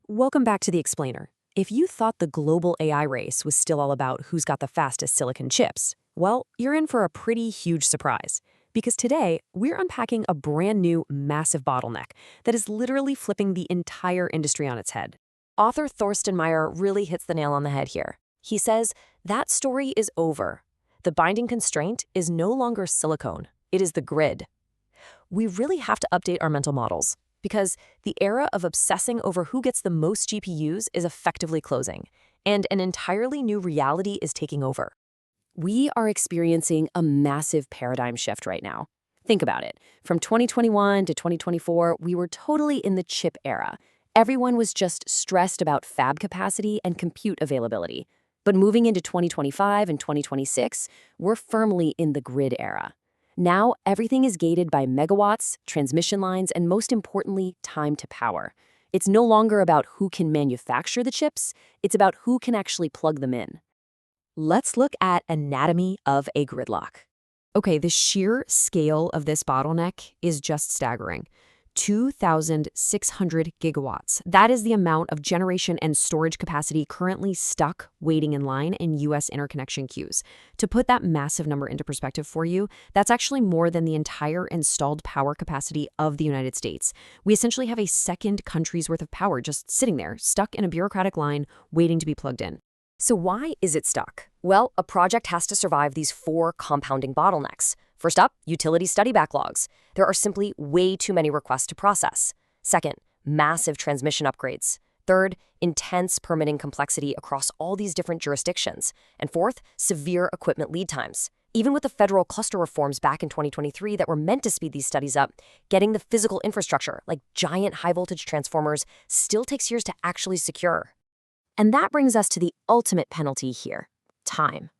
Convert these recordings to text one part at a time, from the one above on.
Welcome back to The Explainer. If you thought the global AI race was still all about who's got the fastest silicon chips, well, you're in for a pretty huge surprise. Because today, we're unpacking a brand new, massive bottleneck that is literally flipping the entire industry on its head. Author Thorsten really hits the nail on the head here. He says, that story is over. The binding constraint is no longer silicone, it is the grid. We really have to update our mental models, because the era of obsessing over who gets the most GPUs is effectively closing, and an entirely new reality is taking over. We are experiencing a massive paradigm shift right now. Think about it. From 2021 to 2024, we were totally in the chip era. Everyone was just stressed about fab capacity and compute availability. But moving into 2025 and 2026, we're firmly in the grid era. Now, everything is gated by megawatts, transmission lines, and most importantly, time to power. It's no longer about who can manufacture the chips, it's about who can actually plug them in. Let's look at anatomy of a gridlock. Okay, the sheer scale of this bottleneck is just staggering. 2,600 gigawatts. That is the amount of generation and storage capacity currently stuck waiting in line in U.S. interconnection queues. To put that massive number into perspective for you, that's actually more than the entire installed power capacity of the United States. We essentially have a second country's worth of power just sitting there, stuck in a bureaucratic line, waiting to be plugged in. So why is it stuck? Well, a project has to survive these four compounding bottlenecks. First up, utility study backlogs. There are simply way too many requests to process. Second, massive transmission upgrades. Third, intense permitting complexity across all these different jurisdictions. And fourth, severe equipment lead times. Even with the federal cluster reforms back in 2023 that were meant to speed these studies up, getting the physical infrastructure, like giant high-voltage transformers, still takes years to actually secure. And that brings us to the ultimate penalty here: time.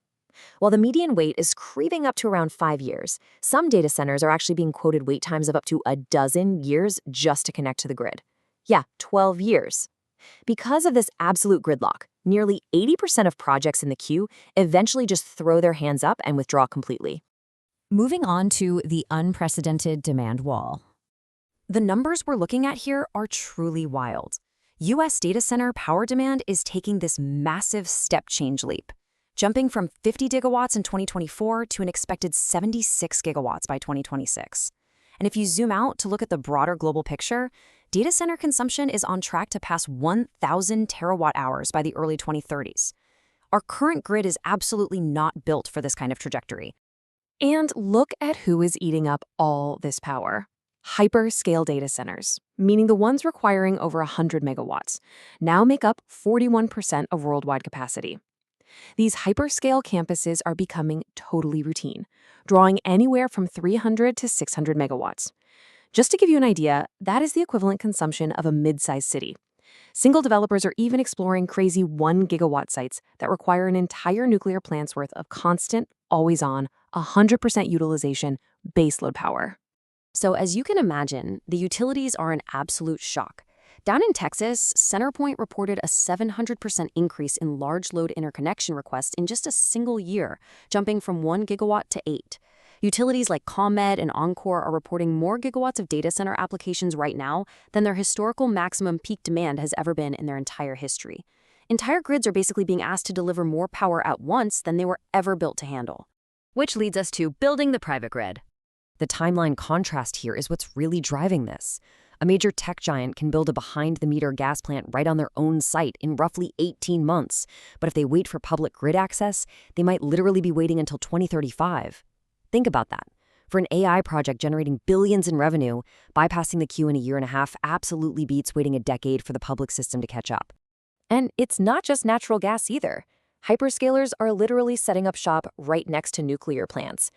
While the median wait is creeping up to around 5 years, some data centers are actually being quoted wait times of up to a dozen years just to connect to the grid. Yeah, 12 years. Because of this absolute gridlock, nearly 80% of projects in the queue eventually just throw their hands up and withdraw completely. Moving on to the unprecedented demand wall. The numbers we're looking at here are truly wild. U.S. data center power demand is taking this massive step change leap, jumping from 50 gigawatts in 2024 to an expected 76 gigawatts by 2026. And if you zoom out to look at the broader global picture, data center consumption is on track to pass 1,000 terawatt hours by the early 2030s. Our current grid is absolutely not built for this kind of trajectory. And look at who is eating up all this power. Hyperscale data centers, meaning the ones requiring over 100 megawatts, now make up 41% of worldwide capacity. These hyperscale campuses are becoming totally routine, drawing anywhere from 300 to 600 megawatts. Just to give you an idea, that is the equivalent consumption of a mid-sized city. Single developers are even exploring crazy 1 gigawatt sites that require an entire nuclear plant's worth of constant, always-on, 100% utilization baseload power. So as you can imagine, the utilities are in absolute shock. Down in Texas, CenterPoint reported a 700% increase in large load interconnection requests in just a single year, jumping from 1 gigawatt to 8. Utilities like ComEd and Encore are reporting more gigawatts of data center applications right now than their historical maximum peak demand has ever been in their entire history. Entire grids are basically being asked to deliver more power at once than they were ever built to handle. Which leads us to building the private grid. The timeline contrast here is what's really driving this. A major tech giant can build a behind-the-meter gas plant right on their own site in roughly 18 months. But if they wait for public grid access, they might literally be waiting until 2035. Think about that. For an AI project generating billions in revenue, bypassing the queue in a year and a half absolutely beats waiting a decade for the public system to catch up. And it's not just natural gas either. Hyperscalers are literally setting up shop right next to nuclear plants.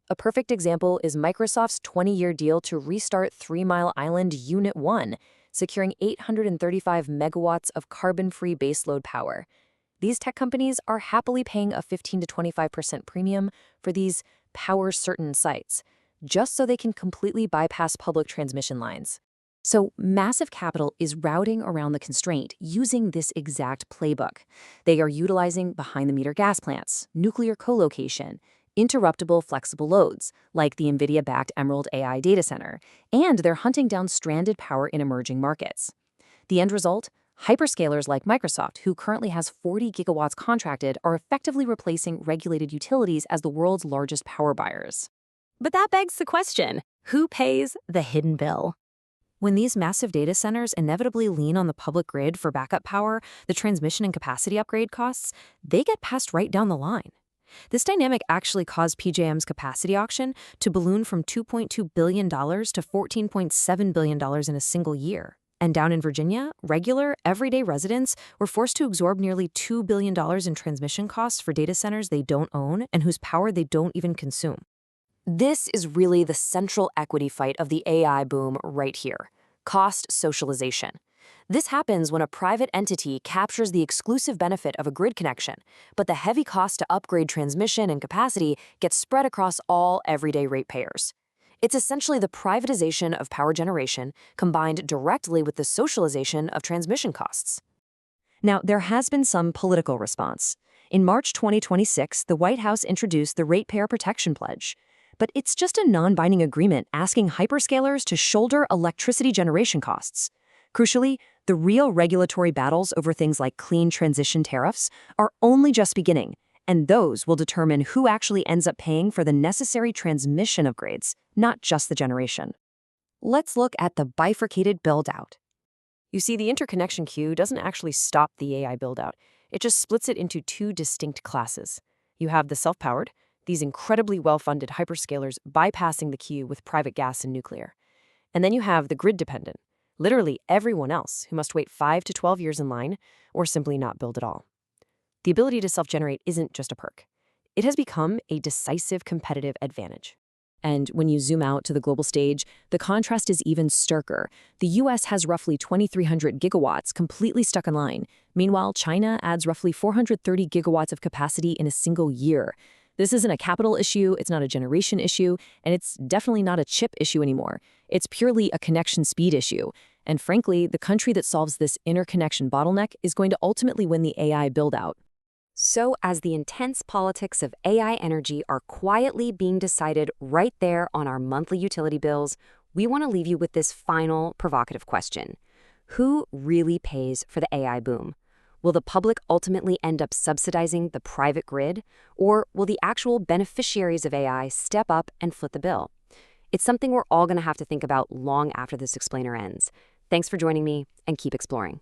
A perfect example is Microsoft's 20-year deal to restart 3 Mile Island Unit 1, securing 835 megawatts of carbon-free baseload power. These tech companies are happily paying a 15 to 25% premium for these power-certain sites, just so they can completely bypass public transmission lines. So massive capital is routing around the constraint using this exact playbook. They are utilizing behind-the-meter gas plants, nuclear co-location, interruptible flexible loads, like the NVIDIA-backed Emerald AI data center, and they're hunting down stranded power in emerging markets. The end result? Hyperscalers like Microsoft, who currently has 40 gigawatts contracted, are effectively replacing regulated utilities as the world's largest power buyers. But that begs the question, who pays the hidden bill? When these massive data centers inevitably lean on the public grid for backup power, the transmission and capacity upgrade costs, they get passed right down the line. This dynamic actually caused PJM's capacity auction to balloon from $2.2 billion to $14.7 billion in a single year. And down in Virginia, regular, everyday residents were forced to absorb nearly $2 billion in transmission costs for data centers they don't own and whose power they don't even consume. This is really the central equity fight of the AI boom right here: cost socialization. This happens when a private entity captures the exclusive benefit of a grid connection, but the heavy cost to upgrade transmission and capacity gets spread across all everyday ratepayers. It's essentially the privatization of power generation combined directly with the socialization of transmission costs. Now, there has been some political response. In March 2026, the White House introduced the Ratepayer Protection Pledge. But it's just a non-binding agreement asking hyperscalers to shoulder electricity generation costs. Crucially, the real regulatory battles over things like clean transition tariffs are only just beginning, and those will determine who actually ends up paying for the necessary transmission upgrades, not just the generation. Let's look at the bifurcated build out. You see, the interconnection queue doesn't actually stop the AI build out. It just splits it into two distinct classes. You have the self-powered, these incredibly well-funded hyperscalers bypassing the queue with private gas and nuclear. And then you have the grid-dependent, literally everyone else who must wait 5 to 12 years in line or simply not build at all. The ability to self-generate isn't just a perk. It has become a decisive competitive advantage. And when you zoom out to the global stage, the contrast is even starker. The US has roughly 2,300 gigawatts completely stuck in line. Meanwhile, China adds roughly 430 gigawatts of capacity in a single year. This isn't a capital issue, it's not a generation issue, and it's definitely not a chip issue anymore. It's purely a connection speed issue. And frankly, the country that solves this interconnection bottleneck is going to ultimately win the AI build-out. So as the intense politics of AI energy are quietly being decided right there on our monthly utility bills, we want to leave you with this final provocative question. Who really pays for the AI boom? Will the public ultimately end up subsidizing the private grid, or will the actual beneficiaries of AI step up and foot the bill? It's something we're all going to have to think about long after this explainer ends. Thanks for joining me, and keep exploring.